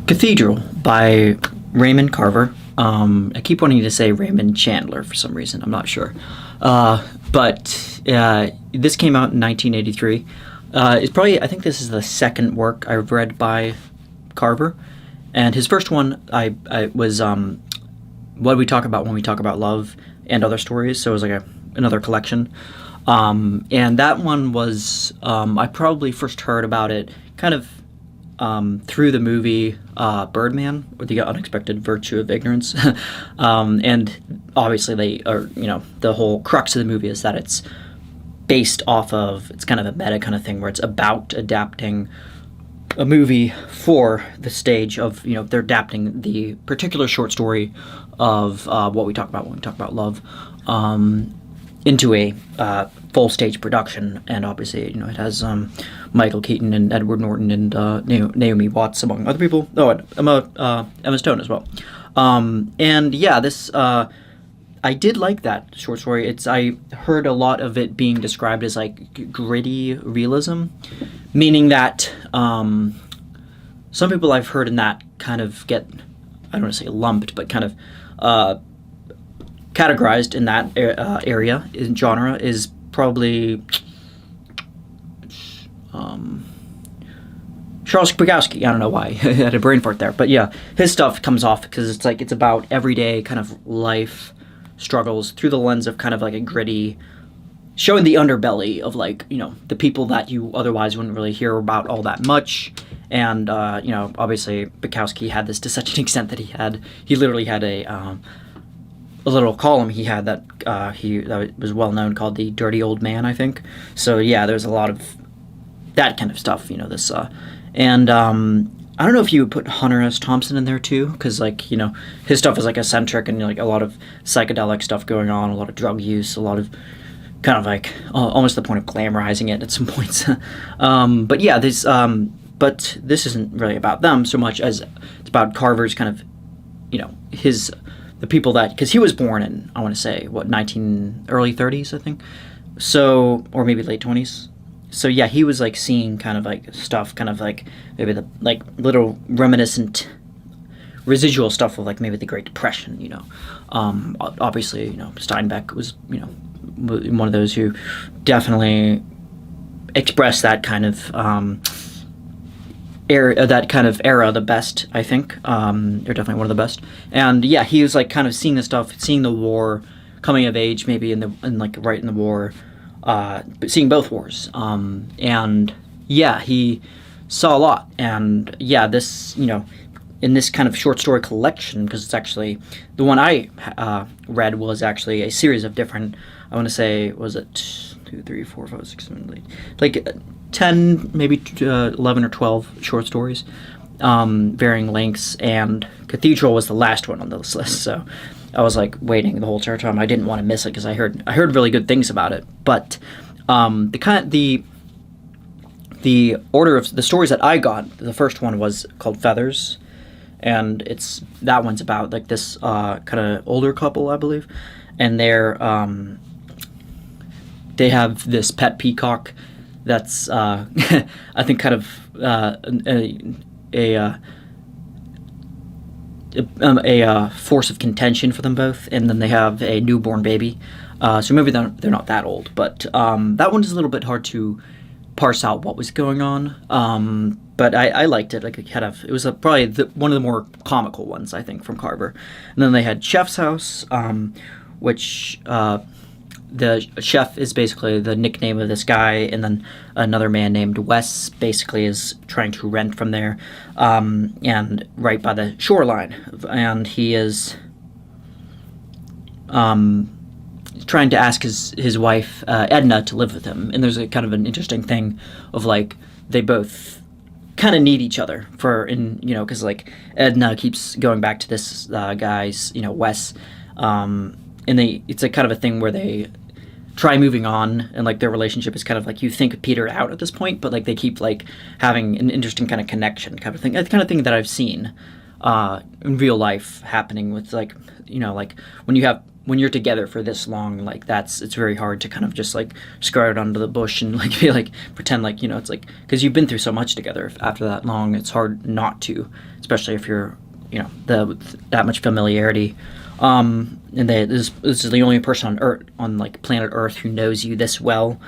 Cathedral by Raymond Carver. I keep wanting to say Raymond Chandler for some reason. I'm not sure. But this came out in 1983. It's probably, I think this is the second work I've read by Carver. And his first one I was What We Talk About When We Talk About Love and Other Stories. So it was like another collection. And that one was, I probably first heard about it kind of through the movie Birdman, or The Unexpected Virtue of Ignorance. And obviously the whole crux of the movie is that it's based off of, it's kind of a meta kind of thing where it's about adapting a movie for the stage of, they're adapting the particular short story of What We Talk About When We Talk About Love into a full stage production. And obviously, it has Michael Keaton and Edward Norton and Naomi Watts, among other people. Oh, and Emma Stone as well. And yeah, this I did like that short story. I heard a lot of it being described as like gritty realism, meaning that some people I've heard in that kind of get, I don't want to say lumped, but kind of categorized in that area in genre is probably Charles Bukowski. I don't know why I had a brain fart there, but yeah, his stuff comes off because it's about everyday kind of life struggles through the lens of kind of like a gritty, showing the underbelly of the people that you otherwise wouldn't really hear about all that much. And obviously Bukowski had this to such an extent that he literally had a little column he had that was well known, called The Dirty Old Man, I think. So yeah, there's a lot of that kind of stuff. And I don't know if you would put Hunter S. Thompson in there too, because his stuff is like eccentric and a lot of psychedelic stuff going on, a lot of drug use, a lot of kind of like almost the point of glamorizing it at some points. But yeah, but this isn't really about them so much as it's about Carver's kind of the people that, because he was born in, I want to say, early 30s, I think, so, or maybe late 20s. So yeah, he was seeing kind of stuff, kind of maybe the little reminiscent residual stuff of maybe the Great Depression. Obviously, Steinbeck was one of those who definitely expressed that kind of era the best, I think. They're definitely one of the best. And yeah, he was kind of seeing the stuff, seeing the war, coming of age maybe right in the war. But seeing both wars, and yeah, he saw a lot. And yeah, this in this kind of short story collection, because it's actually the one I read was actually a series of different, I want to say, was it 2, 3, 4, 5, 6, 7, 8, 10, maybe 11 or 12 short stories, varying lengths, and Cathedral was the last one on this list. So I was waiting the whole entire time. I didn't want to miss it because I heard really good things about it. But the order of the stories that I got, the first one was called Feathers, and that one's about this kind of older couple, I believe, and they have this pet peacock that's I think kind of a force of contention for them both, and then they have a newborn baby. So maybe they're not that old, but that one is a little bit hard to parse out what was going on. But I liked it. It was probably one of the more comical ones, I think, from Carver. And then they had Chef's House, which the chef is basically the nickname of this guy, and then another man named Wes basically is trying to rent from there, and right by the shoreline, and he is trying to ask his wife Edna to live with him. And there's a kind of an interesting thing of they both kind of need each other because Edna keeps going back to this guy's Wes, and it's a kind of a thing where they try moving on, and their relationship is kind of you think petered out at this point, but they keep having an interesting kind of connection kind of thing. It's the kind of thing that I've seen in real life happening with when you have when you're together for this long, like it's very hard to kind of just like skirt under the bush and like be like pretend like, you know, it's like because you've been through so much together after that long, it's hard not to, especially if you're, you know, that much familiarity. And this is the only person on Earth, on like planet Earth, who knows you this well.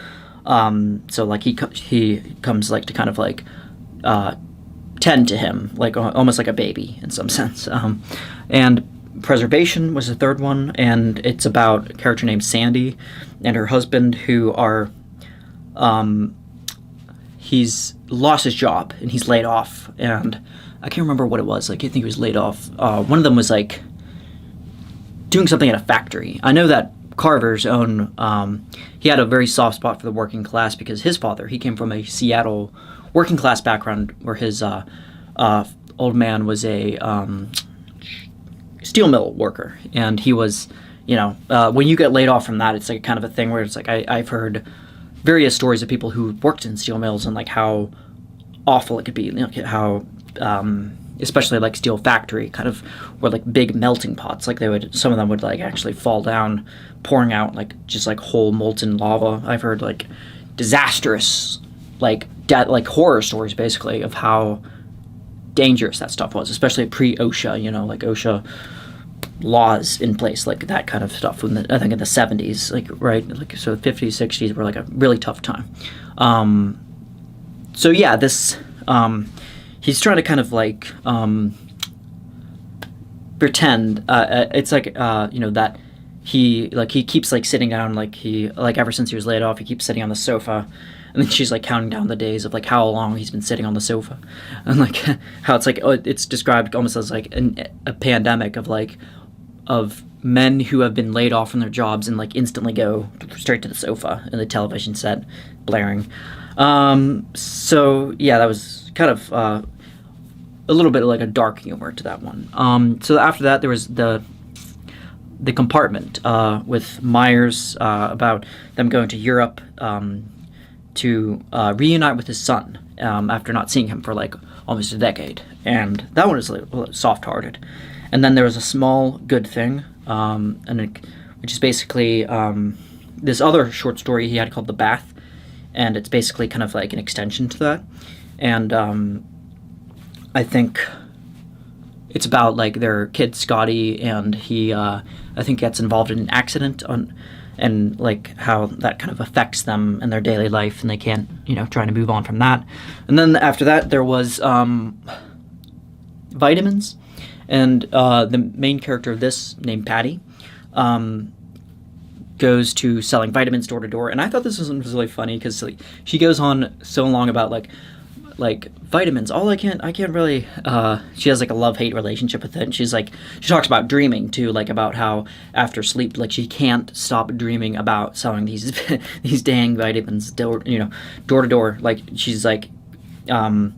So like he comes like to kind of like tend to him like almost like a baby in some sense. And Preservation was the third one, and it's about a character named Sandy and her husband who are he's lost his job and he's laid off, and I can't remember what it was. Like I think he was laid off. One of them was like doing something at a factory. I know that Carver's own he had a very soft spot for the working class because his father, he came from a Seattle working class background where his old man was a steel mill worker, and he was, you know, when you get laid off from that, it's like kind of a thing where it's like I've heard various stories of people who worked in steel mills and like how awful it could be, you know, how especially like steel factory kind of were like big melting pots, like some of them would like actually fall down, pouring out like just like whole molten lava. I've heard like disastrous like horror stories basically of how dangerous that stuff was, especially pre-OSHA, you know, like OSHA laws in place, like that kind of stuff. I think in the 70s, like right, like so the 50s, 60s were like a really tough time. So yeah, this he's trying to kind of like pretend it's like you know that he keeps like sitting down, like he like ever since he was laid off, he keeps sitting on the sofa. And then she's like counting down the days of like how long he's been sitting on the sofa, and like how it's like it's described almost as like a pandemic of like of men who have been laid off from their jobs and like instantly go straight to the sofa and the television set blaring. So yeah, that was kind of a little bit of like a dark humor to that one. So after that there was the Compartment with Myers about them going to Europe. To reunite with his son after not seeing him for like almost a decade, and that one is like soft-hearted. And then there was A Small Good Thing, which is basically this other short story he had called The Bath, and it's basically kind of like an extension to that. And I think it's about like their kid Scotty, and he I think gets involved in an accident and like how that kind of affects them in their daily life, and they can't, you know, trying to move on from that. And then after that there was Vitamins, and the main character of this, named Patty, goes to selling vitamins door to door. And I thought this was really funny because like, she goes on so long about like vitamins, I can't really she has like a love-hate relationship with it, and she's like, she talks about dreaming too, like about how after sleep, like she can't stop dreaming about selling these these dang vitamins door to door. Like she's like and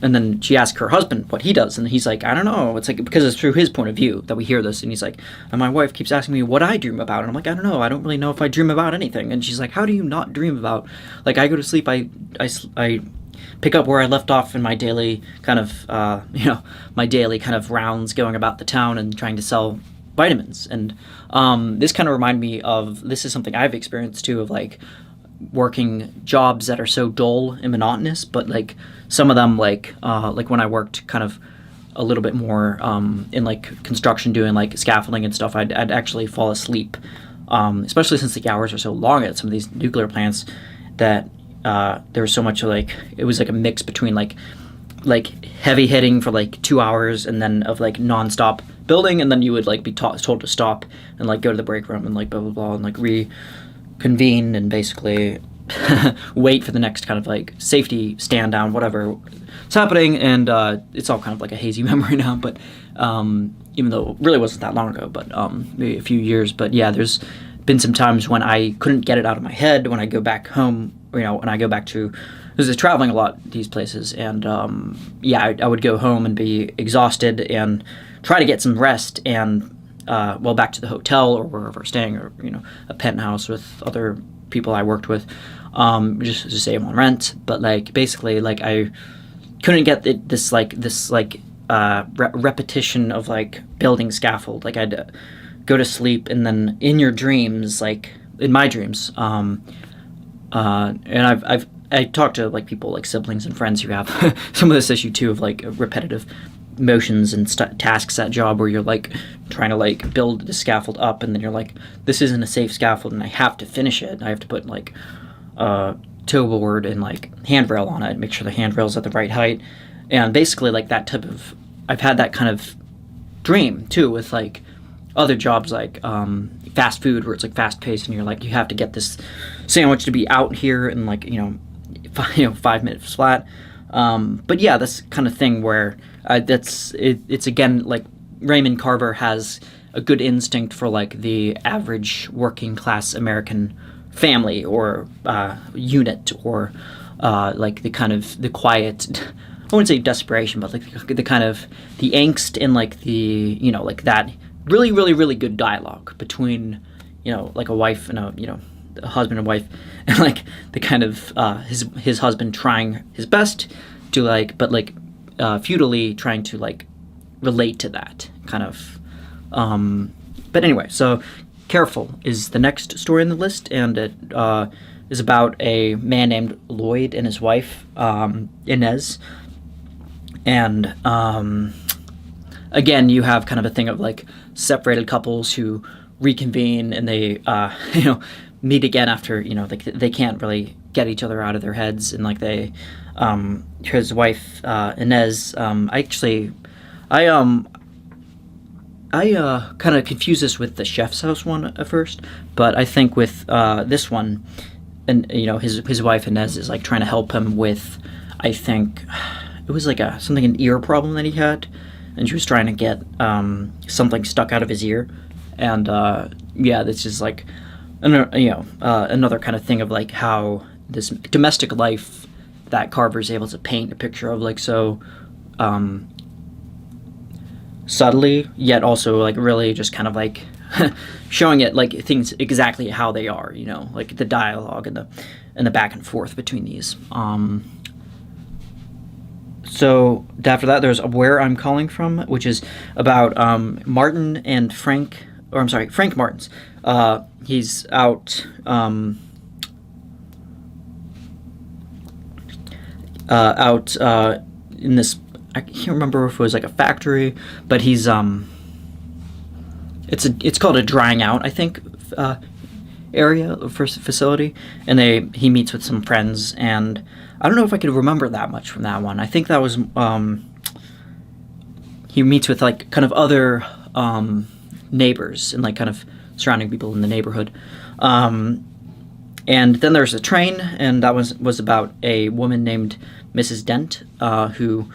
then she asks her husband what he does, and he's like, I don't know. It's like because it's through his point of view that we hear this, and he's like, and my wife keeps asking me what I dream about, and I'm like, I don't know. I don't really know if I dream about anything. And she's like, how do you not dream about? Like I go to sleep, I pick up where I left off in my daily kind of my daily kind of rounds going about the town and trying to sell vitamins. And this kind of reminded me of, this is something I've experienced too, of like working jobs that are so dull and monotonous, but like some of them like when I worked kind of a little bit more in like construction doing like scaffolding and stuff, I'd actually fall asleep, especially since the hours are so long at some of these nuclear plants, that there was so much like, it was like a mix between like heavy hitting for like 2 hours and then of like nonstop building, and then you would like be told to stop and like go to the break room and like blah blah blah and like reconvene and basically wait for the next kind of like safety stand down, whatever it's happening. And it's all kind of like a hazy memory now, but even though it really wasn't that long ago, but maybe a few years. But yeah, there's been some times when I couldn't get it out of my head when I go back home, when I go back to, because traveling a lot these places, and I would go home and be exhausted and try to get some rest, and back to the hotel or wherever we're staying, or a penthouse with other people I worked with, just to save on rent. But like basically, like I couldn't get this repetition of like building scaffold. Like I'd go to sleep, and then in your dreams, like in my dreams, and I talked to like people like siblings and friends who have some of this issue too of like repetitive motions and tasks at job where you're like trying to like build the scaffold up, and then you're like, this isn't a safe scaffold and I have to finish it. I have to put like toe board and like handrail on it, make sure the handrail's at the right height, and basically like that type of, I've had that kind of dream too with like other jobs like fast food where it's like fast paced and you're like, you have to get this sandwich to be out here in like 5 minutes flat. But yeah, this kind of thing where it's again like Raymond Carver has a good instinct for like the average working class American family or unit, or like the kind of the quiet, I wouldn't say desperation, but like the kind of the angst and like the like that really really really good dialogue between like a wife and a husband and wife, and like the kind of his husband trying his best to like, but like futilely trying to like relate to that kind of. But anyway, so Careful is the next story on the list, and it is about a man named Lloyd and his wife Inez, and again you have kind of a thing of like separated couples who reconvene and they meet again after like they can't really get each other out of their heads, and like they his wife Inez I kind of confuse this with the Chef's House one at first, but I think with this one, and his wife Inez is like trying to help him with, I think it was like an ear problem that he had, and she was trying to get something stuck out of his ear, and this is like another kind of thing of like how this domestic life that Carver's able to paint a picture of like so subtly, yet also like really just kind of like showing it like things exactly how they are, like the dialogue and the back and forth between these. So after that, there's Where I'm Calling From, which is about Martin and Frank, or I'm sorry, Frank Martins. He's out in this, I can't remember if it was like a factory, but he's it's called a drying out, I think, area for facility, and he meets with some friends, and I don't know if I could remember that much from that one. I think that was he meets with like kind of other neighbors and like kind of surrounding people in the neighborhood, and then there's a train, and that was about a woman named Mrs. Dent who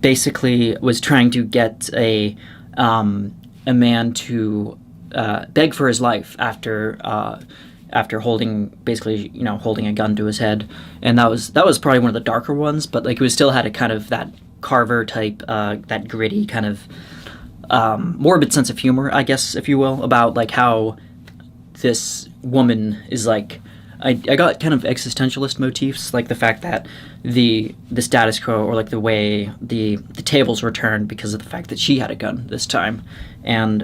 basically was trying to get a man to beg for his life after holding a gun to his head, and that was probably one of the darker ones, but like it was still had a kind of that Carver type, that gritty kind of morbid sense of humor, I guess, if you will, about like how this woman is like. I got kind of existentialist motifs, like the fact that the status quo, or like the way the tables were turned because of the fact that she had a gun this time, and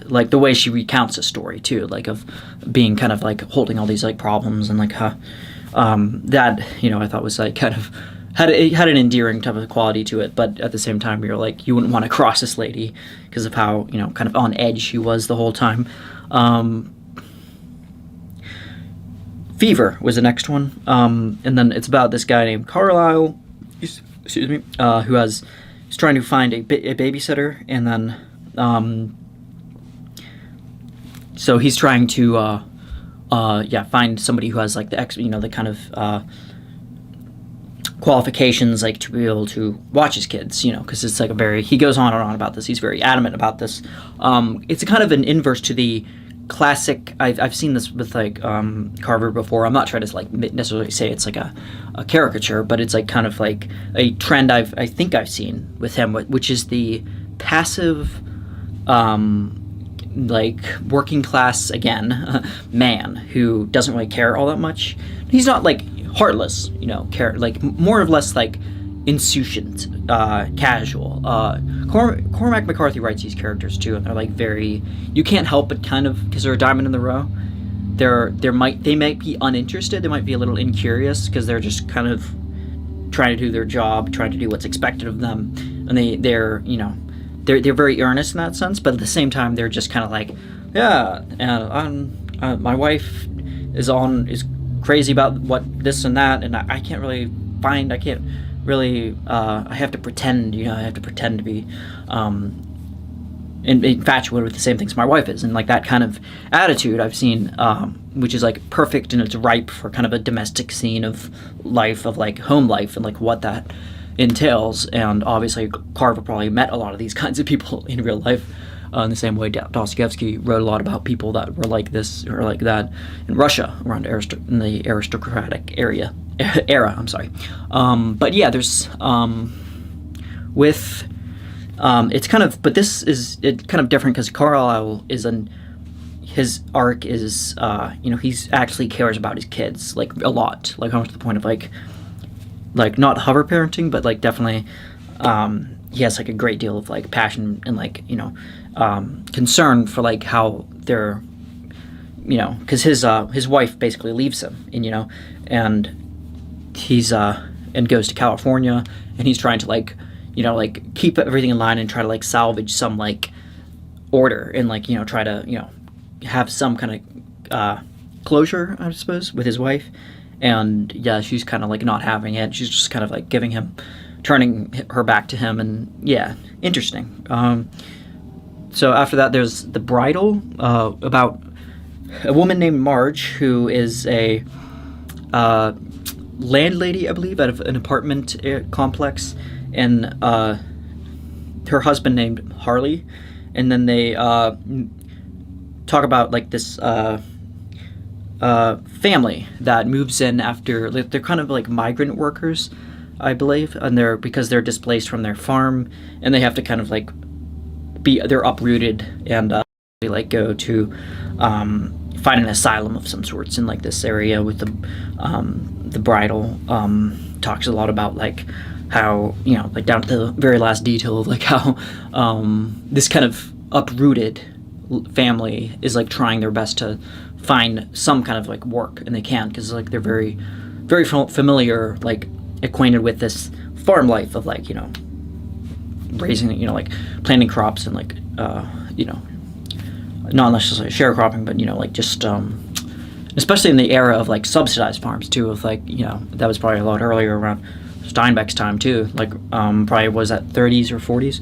like the way she recounts a story too, like of being kind of like holding all these like problems, and like that I thought was like kind of had an endearing type of quality to it, but at the same time you're like, you wouldn't want to cross this lady because of how kind of on edge she was the whole time. Fever was the next one, and then it's about this guy named Carlisle, who is trying to find a babysitter, and then so he's trying to find somebody who has like the kind of qualifications like to be able to watch his kids, because it's like he goes on and on about this. He's very adamant about this. It's a kind of an inverse to the classic. I've seen this with like Carver before. I'm not trying to like necessarily say it's like a caricature, but it's like kind of like a trend I think I've seen with him, which is the passive like working class again man who doesn't really care all that much. He's not like heartless, care like more or less like insouciant, casual. Cormac McCarthy writes these characters too, and they're like very. You can't help but kind of, because they're a diamond in the rough. They might be uninterested. They might be a little incurious because they're just kind of trying to do their job, trying to do what's expected of them, and they're very earnest in that sense. But at the same time, they're just kind of like, yeah, my wife is crazy about what this and that, and I can't really find. I can't really. I have to pretend. I have to pretend to be. Infatuated with the same things my wife is, and like that kind of attitude I've seen, which is like perfect and it's ripe for kind of a domestic scene of life, of like home life, and like what that entails. And obviously Carver probably met a lot of these kinds of people in real life, in the same way Dostoevsky wrote a lot about people that were like this or like that in Russia around in the aristocratic era. I'm sorry, but yeah, there's with. It's kind of, but this is kind of different because Carlyle his arc is, he's actually cares about his kids like a lot, like almost to the point of like not hover parenting, but like definitely, he has like a great deal of like passion and like concern for like how they're, because his wife basically leaves him, and he's and goes to California, and he's trying to like keep everything in line and try to like salvage some like order and like try to have some kind of closure, I suppose, with his wife. And yeah, she's kind of like not having it. She's just kind of like turning her back to him, and yeah, interesting. So after that, there's The Bridal, about a woman named Marge who is a landlady, I believe, out of an apartment complex, and her husband named Harley, and then they talk about like this family that moves in after, like, they're kind of like migrant workers, I believe, and because they're displaced from their farm, and they have to kind of like they're uprooted and they like go to find an asylum of some sorts in like this area. With the Bridal talks a lot about like how like down to the very last detail of like how this kind of uprooted family is like trying their best to find some kind of like work, and they can't because like they're very very familiar, like acquainted with this farm life of like raising like planting crops and like not necessarily sharecropping, but like just especially in the era of like subsidized farms too, of like that was probably a lot earlier, around Steinbeck's time too, like probably was at 30s or 40s,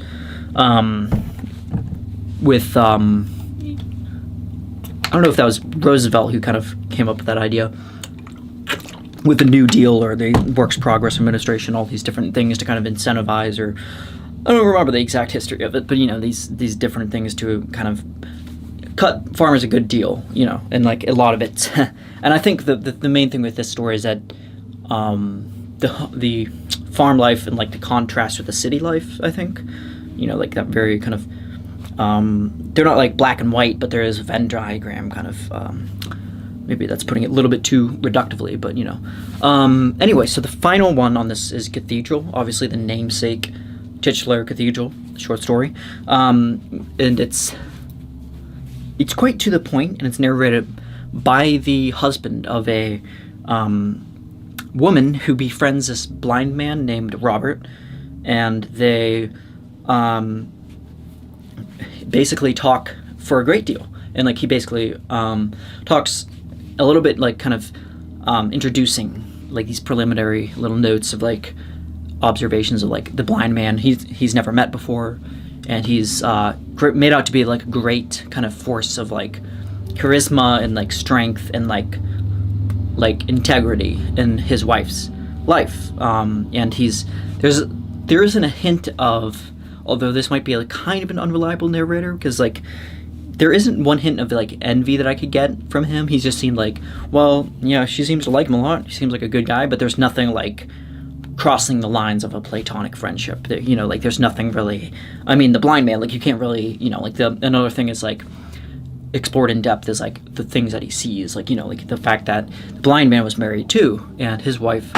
with I don't know if that was Roosevelt who kind of came up with that idea with the New Deal or the Works Progress Administration, all these different things to kind of incentivize, or I don't remember the exact history of it, but these different things to kind of cut farmers a good deal, and like a lot of it. And I think the main thing with this story is that the farm life and like the contrast with the city life, I think, like that very kind of they're not like black and white, but there is a Venn diagram kind of, maybe that's putting it a little bit too reductively, but anyway, so the final one on this is Cathedral, obviously the namesake titular Cathedral short story, and it's quite to the point, and it's narrated by the husband of a woman who befriends this blind man named Robert, and they basically talk for a great deal, and like he basically talks a little bit, like kind of introducing like these preliminary little notes of like observations of like the blind man he's never met before, and he's made out to be like a great kind of force of like charisma and like strength and like integrity in his wife's life, and there isn't a hint of, although this might be like kind of an unreliable narrator, because like there isn't one hint of like envy that I could get from him. He just seemed like, well, yeah, she seems to like him a lot, he seems like a good guy, but there's nothing like crossing the lines of a platonic friendship. Like there's nothing really. I mean, the blind man, like you can't really, like another thing is like explored in depth is like the things that he sees, like like the fact that the blind man was married too, and his wife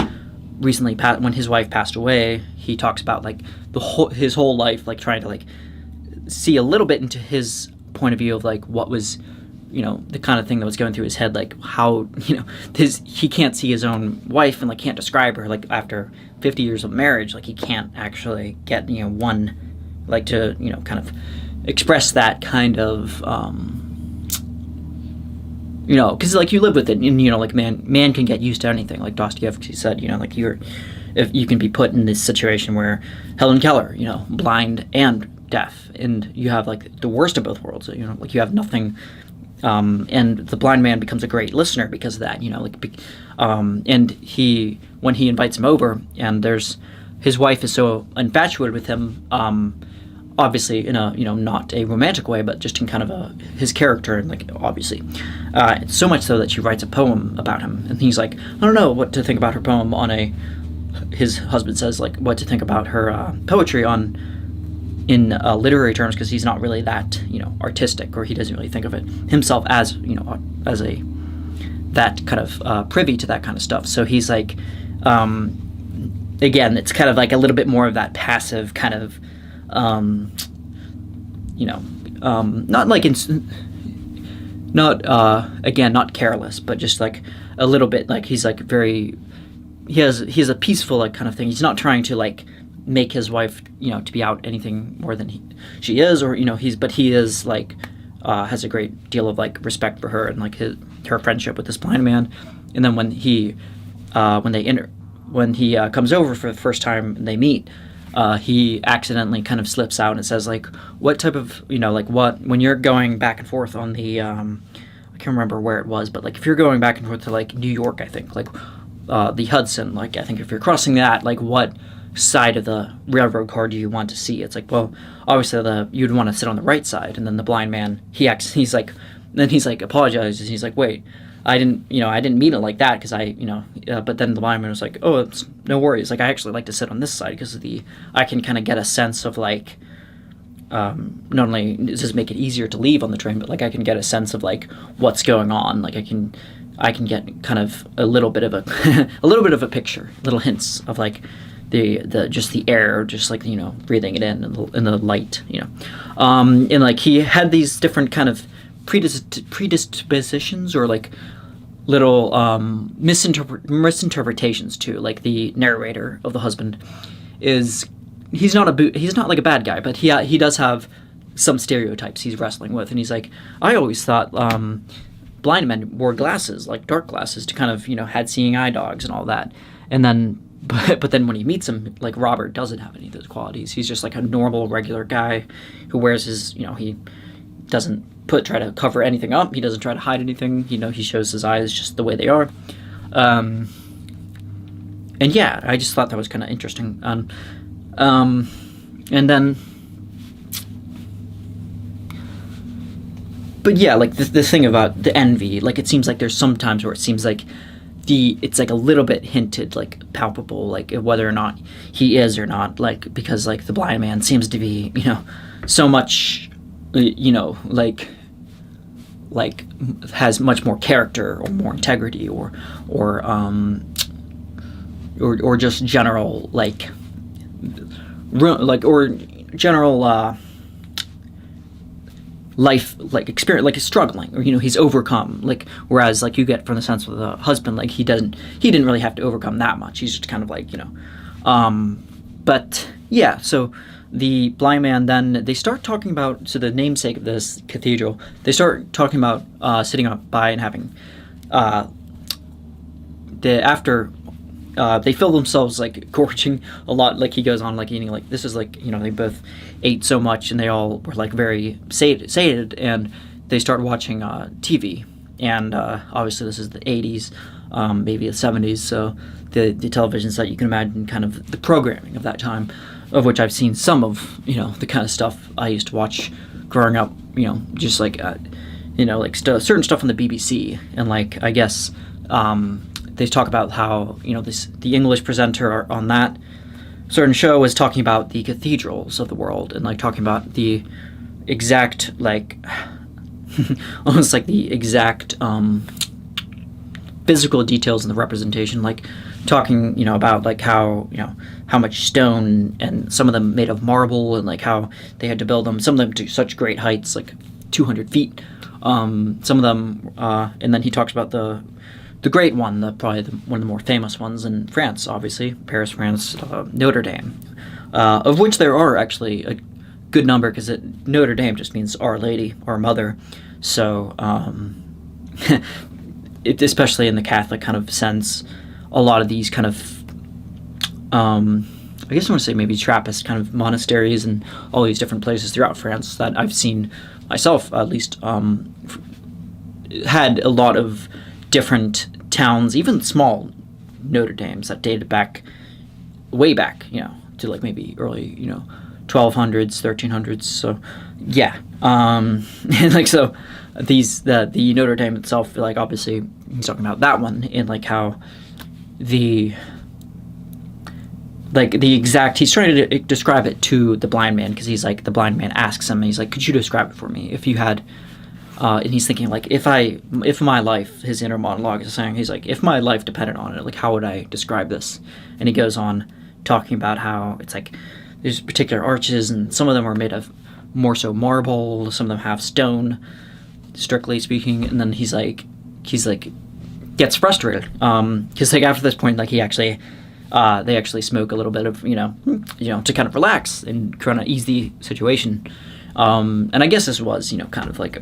recently when his wife passed away, he talks about like his whole life, like trying to like see a little bit into his point of view of like what was, the kind of thing that was going through his head, like how, he can't see his own wife and like can't describe her, like after 50 years of marriage, like he can't actually get, one, like to, kind of express that kind of, because like you live with it, and like man can get used to anything. Like Dostoevsky said, like if you can be put in this situation where Helen Keller, blind and deaf, and you have like the worst of both worlds. Like you have nothing, and the blind man becomes a great listener because of that. And when he invites him over, and his wife is so infatuated with him. Obviously in a not a romantic way, but just in kind of his character, and like obviously so much so that she writes a poem about him, and he's like, I don't know what to think about her poem his husband says like what to think about her poetry in literary terms, because he's not really that artistic, or he doesn't really think of it himself as as a that kind of privy to that kind of stuff. So he's like again, it's kind of like a little bit more of that passive kind of not like not careless, but just like a little bit like he's like he has a peaceful like kind of thing. He's not trying to like make his wife to be out anything more than she is, or he is like has a great deal of like respect for her and like her friendship with this blind man. And then when he comes over for the first time and they meet, he accidentally kind of slips out and says like, what type of, like what, when you're going back and forth on the, I can't remember where it was, but like if you're going back and forth to like New York, I think, like the Hudson, like I think if you're crossing that, like what side of the railroad car do you want to see? It's like, well, obviously you'd want to sit on the right side. And then the blind man, he's like apologizes. He's like, wait, I didn't mean it like that, because but then the blind man was like, oh, it's no worries. Like, I actually like to sit on this side because I can kind of get a sense of like, not only does this make it easier to leave on the train, but like I can get a sense of like what's going on. Like I can get kind of a little bit of a picture, little hints of like just the air, just like, breathing it in and the light, and like he had these different kind of predispositions or like little misinterpretations too. Like the narrator of the husband he's not like a bad guy, but he does have some stereotypes he's wrestling with, and he's like, I always thought blind men wore glasses, like dark glasses, to kind of had seeing eye dogs and all that. And then but then when he meets him, like Robert doesn't have any of those qualities. He's just like a normal regular guy who wears his he doesn't try to cover anything up. He doesn't try to hide anything. He shows his eyes just the way they are. And yeah, I just thought that was kind of interesting. And then, but yeah, like the thing about the envy, like it seems like there's some times where it seems like it's like a little bit hinted, like palpable, like whether or not he is or not, like because like the blind man seems to be so much like has much more character or more integrity or just general or general life like experience, like he's struggling, or he's overcome, like whereas like you get from the sense of the husband, like he didn't really have to overcome that much. He's just kind of like but yeah, so the blind man, then they start talking about, so the namesake of this cathedral, they start talking about sitting up by and having they feel themselves like gorging a lot, like he goes on like eating, like this is like they both ate so much and they all were like very sated, and they start watching TV, and obviously this is the 80s, maybe the 70s, so the television set, you can imagine kind of the programming of that time, of which I've seen some of the kind of stuff I used to watch growing up, just like certain stuff on the BBC, and like I guess they talk about how the English presenter on that certain show was talking about the cathedrals of the world, and like talking about the exact like almost like the exact physical details in the representation, like talking, about like how much stone, and some of them made of marble, and like how they had to build them. Some of them to such great heights, like 200 feet. Some of them, and then he talks about the great one, probably one of the more famous ones in France, obviously, Paris, France, Notre Dame, of which there are actually a good number, because Notre Dame just means Our Lady, Our Mother. So, especially in the Catholic kind of sense, a lot of these kind of, I guess I want to say maybe Trappist kind of monasteries and all these different places throughout France that I've seen myself, at least, had a lot of different towns, even small Notre Dames that dated way back, to like maybe early, 1200s, 1300s. So, yeah. And like, so the Notre Dame itself, like, obviously he's talking about that one, and like how he's trying to describe it to the blind man, because he's like, the blind man asks him, and he's like, could you describe it for me if you had, and he's thinking, like, if my life, his inner monologue is saying, he's like, if my life depended on it, like, how would I describe this? And he goes on talking about how it's like there's particular arches, and some of them are made of more so marble, some of them have stone, strictly speaking. And then he's like gets frustrated, because like after this point, like they actually smoke a little bit of to kind of relax and kind of ease the situation. And I guess this was kind of like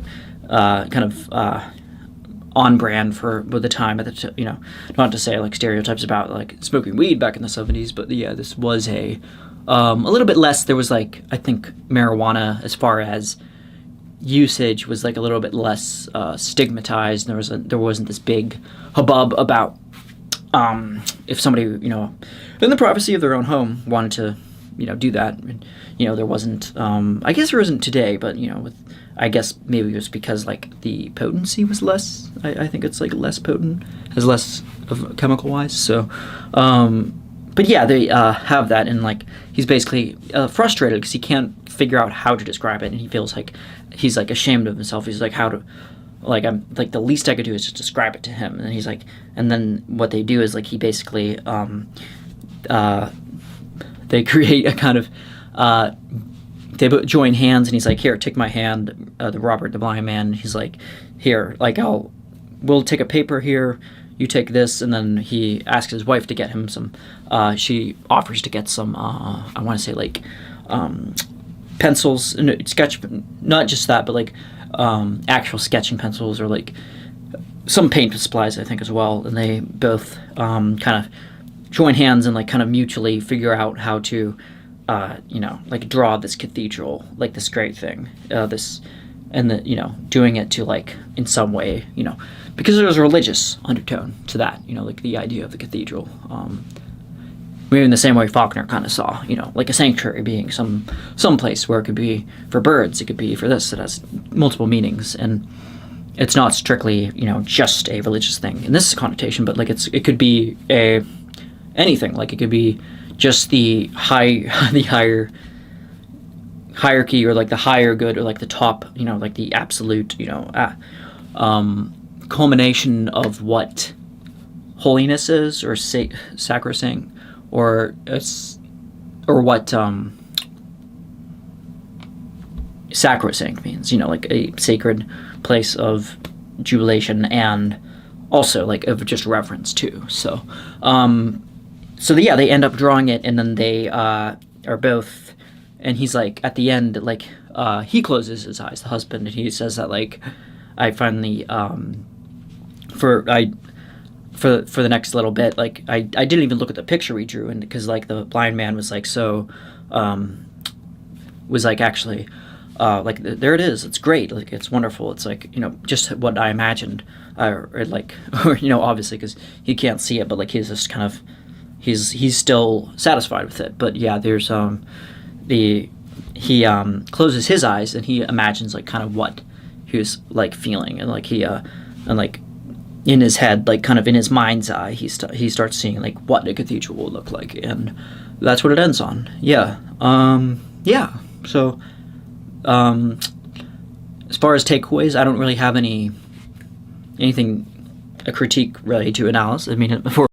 on brand with the time at the not to say like stereotypes about like smoking weed back in the 70s, but yeah, this was a little bit less. There was like, I think marijuana, as far as usage, was like a little bit less stigmatized. There wasn't this big hubbub about if somebody in the privacy of their own home wanted to do that. And, there wasn't, I guess there isn't today, but I guess maybe it was because like the potency was less. I think it's like less potent, has less of chemical wise. So, but yeah, they have that, and like he's basically frustrated because he can't figure out how to describe it, and he feels like he's like ashamed of himself. He's like, I'm like, the least I could do is just describe it to him. And he's like, and then what they do is like he basically they create a kind of they join hands, and he's like, here, take my hand, the Robert the blind man. He's like, here, like we'll take a paper here, you take this. And then he asks his wife to get him some, she offers to get some, I want to say like pencils, and sketch, not just that, but like actual sketching pencils, or like some paint supplies, I think, as well. And they both kind of join hands and like kind of mutually figure out how to like draw this cathedral, like this great thing, doing it to like in some way, because there's a religious undertone to that, like the idea of the cathedral. Maybe in the same way Faulkner kind of saw, like a sanctuary being some place where it could be for birds, it could be for this, it has multiple meanings, and it's not strictly, just a religious thing in this connotation, but like it could be anything, like it could be just the higher hierarchy, or like the higher good, or like the top, like the absolute, culmination of what holiness is, or sacrosanct, or what sacrosanct means, like a sacred place of jubilation, and also like of just reverence too. So yeah, they end up drawing it, and then they are both, and he's like, at the end, like he closes his eyes, the husband, and he says that like, I finally for the next little bit, like I didn't even look at the picture we drew, and because like the blind man was like, so was like, actually like, there it is, it's great, like it's wonderful, it's like, just what I imagined, or obviously because he can't see it, but like he's just kind of, he's still satisfied with it. But yeah, there's he closes his eyes, and he imagines like kind of what he was like feeling, and like he and like in his head, like kind of in his mind's eye, he starts seeing like what a cathedral will look like, and that's what it ends on. Yeah. So as far as takeaways, I don't really have anything a critique related to analysis. I mean, for